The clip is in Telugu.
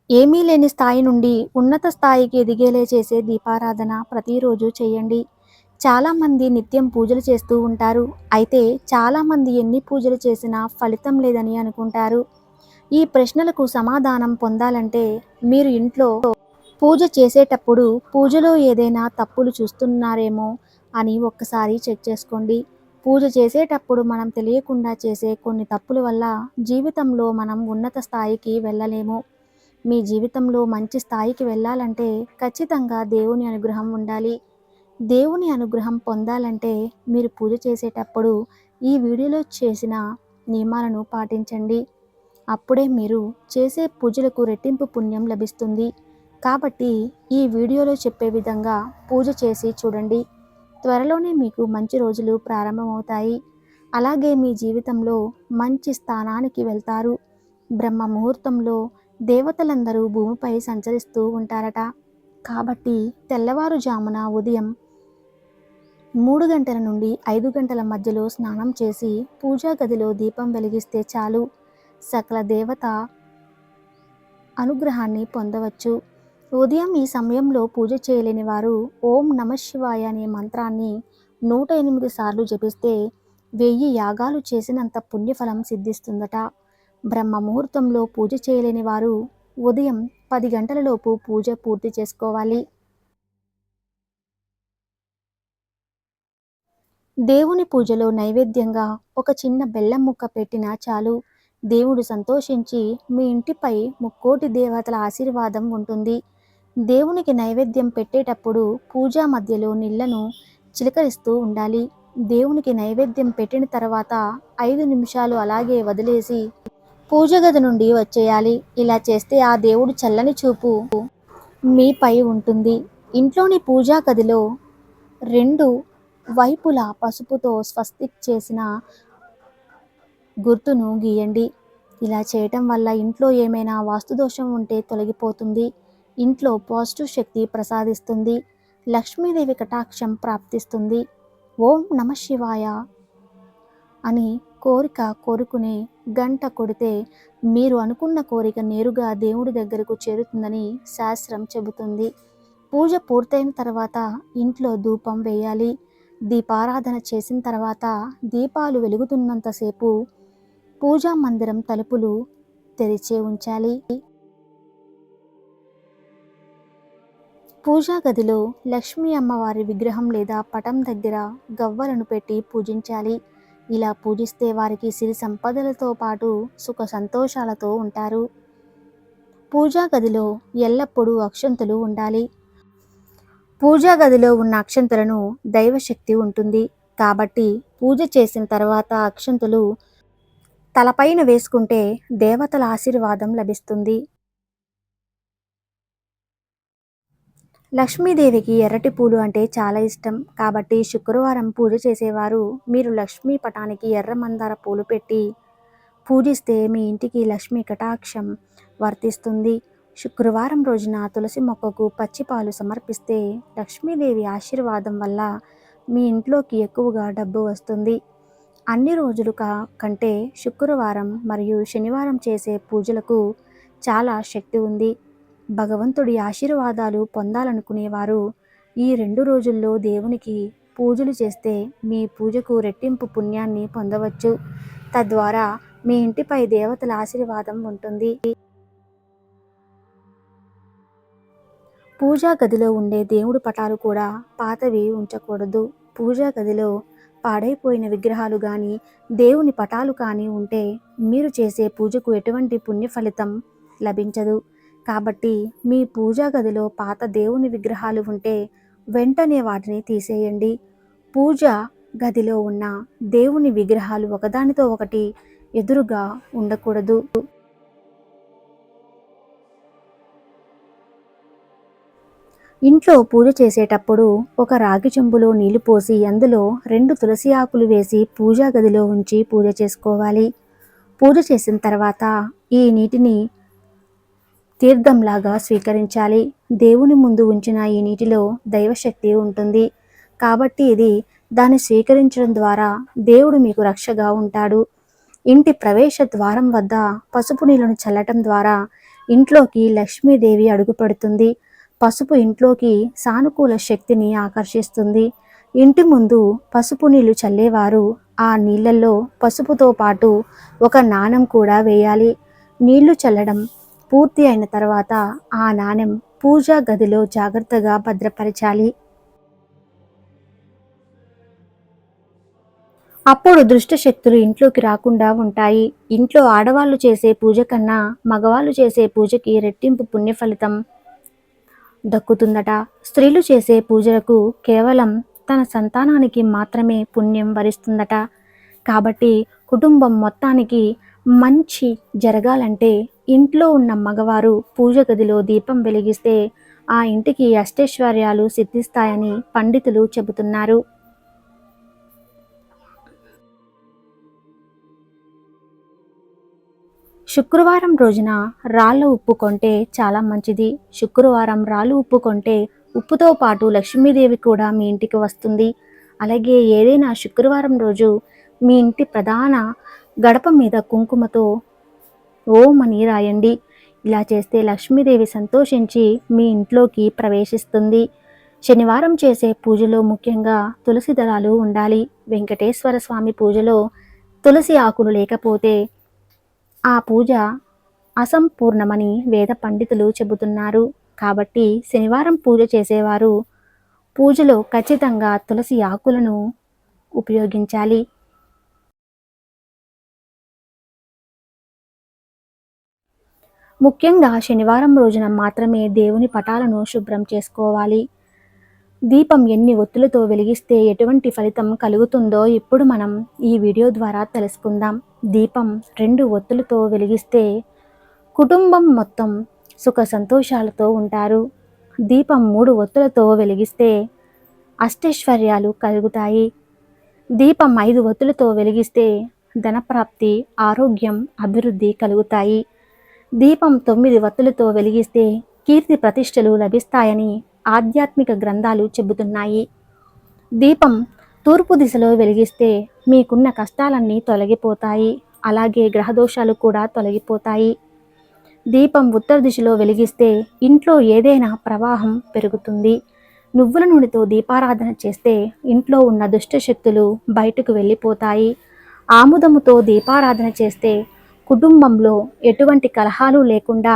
ఏమీ లేని స్థాయి నుండి ఉన్నత స్థాయికి ఎదిగేలా చేసే దీపారాధన ప్రతిరోజు చేయండి. చాలామంది నిత్యం పూజలు చేస్తూ ఉంటారు. అయితే చాలామంది ఎన్ని పూజలు చేసినా ఫలితం లేదని అనుకుంటారు. ఈ ప్రశ్నలకు సమాధానం పొందాలంటే మీరు ఇంట్లో పూజ చేసేటప్పుడు పూజలో ఏదైనా తప్పులు చూస్తున్నారేమో అని ఒక్కసారి చెక్ చేసుకోండి. పూజ చేసేటప్పుడు మనం తెలియకుండా చేసే కొన్ని తప్పుల వల్ల జీవితంలో మనం ఉన్నత స్థాయికి వెళ్ళలేము. మీ జీవితంలో మంచి స్థాయికి వెళ్ళాలంటే ఖచ్చితంగా దేవుని అనుగ్రహం ఉండాలి. దేవుని అనుగ్రహం పొందాలంటే మీరు పూజ చేసేటప్పుడు ఈ వీడియోలో చేసిన నియమాలను పాటించండి. అప్పుడే మీరు చేసే పూజలకు రెట్టింపు పుణ్యం లభిస్తుంది. కాబట్టి ఈ వీడియోలో చెప్పే విధంగా పూజ చేసి చూడండి. త్వరలోనే మీకు మంచి రోజులు ప్రారంభమవుతాయి. అలాగే మీ జీవితంలో మంచి స్థానానికి వెళ్తారు. బ్రహ్మ ముహూర్తంలో దేవతలందరూ భూమిపై సంచరిస్తూ ఉంటారట. కాబట్టి తెల్లవారుజామున ఉదయం 3 గంటల నుండి 5 గంటల మధ్యలో స్నానం చేసి పూజా గదిలో దీపం వెలిగిస్తే చాలు, సకల దేవత అనుగ్రహాన్ని పొందవచ్చు. ఉదయం ఈ సమయంలో పూజ చేయలేని వారు ఓం నమఃశివాయ అనే మంత్రాన్ని 108 సార్లు జపిస్తే 1000 యాగాలు చేసినంత పుణ్యఫలం సిద్ధిస్తుందట. బ్రహ్మ ముహూర్తంలో పూజ చేయలేని వారు ఉదయం 10 గంటలలోపు పూజ పూర్తి చేసుకోవాలి. దేవుని పూజలో నైవేద్యంగా ఒక చిన్న బెల్లం ముక్క పెట్టినా చాలు, దేవుడు సంతోషించి మీ ఇంటిపై ముక్కోటి దేవతల ఆశీర్వాదం ఉంటుంది. దేవునికి నైవేద్యం పెట్టేటప్పుడు పూజా మధ్యలో నీళ్లను చిలకరిస్తూ ఉండాలి. దేవునికి నైవేద్యం పెట్టిన తర్వాత 5 నిమిషాలు అలాగే వదిలేసి పూజ గది నుండి వచ్చేయాలి. ఇలా చేస్తే ఆ దేవుడు చల్లని చూపు మీపై ఉంటుంది. ఇంట్లోని పూజా గదిలో 2 వైపులా పసుపుతో స్వస్తిక్ చేసిన గుర్తును గీయండి. ఇలా చేయటం వల్ల ఇంట్లో ఏమైనా వాస్తుదోషం ఉంటే తొలగిపోతుంది. ఇంట్లో పాజిటివ్ శక్తి ప్రసాదిస్తుంది. లక్ష్మీదేవి కటాక్షం ప్రాప్తిస్తుంది. ఓం నమఃశివాయ అని కోరుకునే గంట కొడితే మీరు అనుకున్న కోరిక నేరుగా దేవుడి దగ్గరకు చేరుతుందని శాస్త్రం చెబుతుంది. పూజ పూర్తయిన తర్వాత ఇంట్లో ధూపం వేయాలి. దీపారాధన చేసిన తర్వాత దీపాలు వెలుగుతున్నంతసేపు పూజా మందిరం తలుపులు తెరిచే ఉంచాలి. పూజా గదిలో లక్ష్మీ అమ్మవారి విగ్రహం లేదా పటం దగ్గర గవ్వలను పెట్టి పూజించాలి. ఇలా పూజిస్తే వారికి సిరి సంపదలతో పాటు సుఖ సంతోషాలతో ఉంటారు. పూజా గదిలో ఎల్లప్పుడూ అక్షంతలు ఉండాలి. పూజా గదిలో ఉన్న అక్షంతలను దైవశక్తి ఉంటుంది. కాబట్టి పూజ చేసిన తర్వాత అక్షంతలు తలపైన వేసుకుంటే దేవతల ఆశీర్వాదం లభిస్తుంది. లక్ష్మీదేవికి ఎర్రటి పూలు అంటే చాలా ఇష్టం. కాబట్టి శుక్రవారం పూజ చేసేవారు మీరు లక్ష్మీ పటానికి ఎర్ర మందార పూలు పెట్టి పూజిస్తే మీ ఇంటికి లక్ష్మీ కటాక్షం వర్తిస్తుంది. శుక్రవారం రోజున తులసి మొక్కకు పచ్చిపాలు సమర్పిస్తే లక్ష్మీదేవి ఆశీర్వాదం వల్ల మీ ఇంట్లోకి ఎక్కువగా డబ్బు వస్తుంది. అన్ని రోజులు కంటే శుక్రవారం మరియు శనివారం చేసే పూజలకు చాలా శక్తి ఉంది. భగవంతుడి ఆశీర్వాదాలు పొందాలనుకునేవారు ఈ 2 రోజుల్లో దేవునికి పూజలు చేస్తే మీ పూజకు రెట్టింపు పుణ్యాన్ని పొందవచ్చు. తద్వారా మీ ఇంటిపై దేవతల ఆశీర్వాదం ఉంటుంది. పూజా గదిలో ఉండే దేవుడి పటాలు కూడా పాతవి ఉంచకూడదు. పూజా గదిలో పాడైపోయిన విగ్రహాలు కానీ దేవుని పటాలు కానీ ఉంటే మీరు చేసే పూజకు ఎటువంటి పుణ్య ఫలితం లభించదు. కాబట్టి మీ పూజా గదిలో పాత దేవుని విగ్రహాలు ఉంటే వెంటనే వాటిని తీసేయండి. పూజ గదిలో ఉన్న దేవుని విగ్రహాలు ఒకదానితో ఒకటి ఎదురుగా ఉండకూడదు. ఇంట్లో పూజ చేసేటప్పుడు ఒక రాగి చెంబులో నీళ్లు పోసి అందులో 2 తులసి ఆకులు వేసి పూజా గదిలో ఉంచి పూజ చేసుకోవాలి. పూజ చేసిన తర్వాత ఈ నీటిని తీర్థంలాగా స్వీకరించాలి. దేవుని ముందు ఉంచిన ఈ నీటిలో దైవశక్తి ఉంటుంది. కాబట్టి దాన్ని స్వీకరించడం ద్వారా దేవుడు మీకు రక్షగా ఉంటాడు. ఇంటి ప్రవేశ ద్వారం వద్ద పసుపు నీళ్లను చల్లటం ద్వారా ఇంట్లోకి లక్ష్మీదేవి అడుగుపెడుతుంది. పసుపు ఇంట్లోకి సానుకూల శక్తిని ఆకర్షిస్తుంది. ఇంటి ముందు పసుపు నీళ్లు చల్లేవారు ఆ నీళ్ళల్లో పసుపుతో పాటు ఒక నాణెం కూడా వేయాలి. నీళ్లు చల్లడం పూర్తి అయిన తర్వాత ఆ నాణెం పూజా గదిలో జాగ్రత్తగా భద్రపరచాలి. అప్పుడు దుష్ట శక్తులు ఇంట్లోకి రాకుండా ఉంటాయి. ఇంట్లో ఆడవాళ్ళు చేసే పూజ కన్నా మగవాళ్ళు చేసే పూజకి రెట్టింపు పుణ్య ఫలితం దక్కుతుందట. స్త్రీలు చేసే పూజలకు కేవలం తన సంతానానికి మాత్రమే పుణ్యం వరిస్తుందట. కాబట్టి కుటుంబం మొత్తానికి మంచి జరగాలంటే ఇంట్లో ఉన్న మగవారు పూజ గదిలో దీపం వెలిగిస్తే ఆ ఇంటికి అష్టైశ్వర్యాలు సిద్ధిస్తాయని పండితులు చెబుతున్నారు. శుక్రవారం రోజున రాళ్ళ ఉప్పు కొంటే చాలా మంచిది. శుక్రవారం రాళ్ళు ఉప్పు కొంటే ఉప్పుతో పాటు లక్ష్మీదేవి కూడా మీ ఇంటికి వస్తుంది. అలాగే ఏదైనా శుక్రవారం రోజు మీ ఇంటి ప్రధాన గడప మీద కుంకుమతో ఓం అని రాయండి. ఇలా చేస్తే లక్ష్మీదేవి సంతోషించి మీ ఇంట్లోకి ప్రవేశిస్తుంది. శనివారం చేసే పూజలో ముఖ్యంగా తులసి దళాలు ఉండాలి. వెంకటేశ్వర స్వామి పూజలో తులసి ఆకులు లేకపోతే ఆ పూజ అసంపూర్ణమని వేద పండితులు చెబుతున్నారు. కాబట్టి శనివారం పూజ చేసేవారు పూజలో ఖచ్చితంగా తులసి ఆకులను ఉపయోగించాలి. ముఖ్యంగా శనివారం రోజున మాత్రమే దేవుని పటాలను శుభ్రం చేసుకోవాలి. దీపం ఎన్ని ఒత్తులతో వెలిగిస్తే ఎటువంటి ఫలితం కలుగుతుందో ఇప్పుడు మనం ఈ వీడియో ద్వారా తెలుసుకుందాం. దీపం 2 ఒత్తులతో వెలిగిస్తే కుటుంబం మొత్తం సుఖ సంతోషాలతో ఉంటారు. దీపం 3 ఒత్తులతో వెలిగిస్తే అష్టైశ్వర్యాలు కలుగుతాయి. దీపం 5 ఒత్తులతో వెలిగిస్తే ధనప్రాప్తి, ఆరోగ్యం, అభివృద్ధి కలుగుతాయి. దీపం 9 ఒత్తులతో వెలిగిస్తే కీర్తి ప్రతిష్టలు లభిస్తాయని ఆధ్యాత్మిక గ్రంథాలు చెబుతున్నాయి. దీపం తూర్పు దిశలో వెలిగిస్తే మీకున్న కష్టాలన్నీ తొలగిపోతాయి. అలాగే గ్రహదోషాలు కూడా తొలగిపోతాయి. దీపం ఉత్తర దిశలో వెలిగిస్తే ఇంట్లో ఏదైనా ప్రవాహం పెరుగుతుంది. నువ్వుల నూనెతో దీపారాధన చేస్తే ఇంట్లో ఉన్న దుష్ట శక్తులు బయటకు వెళ్ళిపోతాయి. ఆముదముతో దీపారాధన చేస్తే కుటుంబంలో ఎటువంటి కలహాలు లేకుండా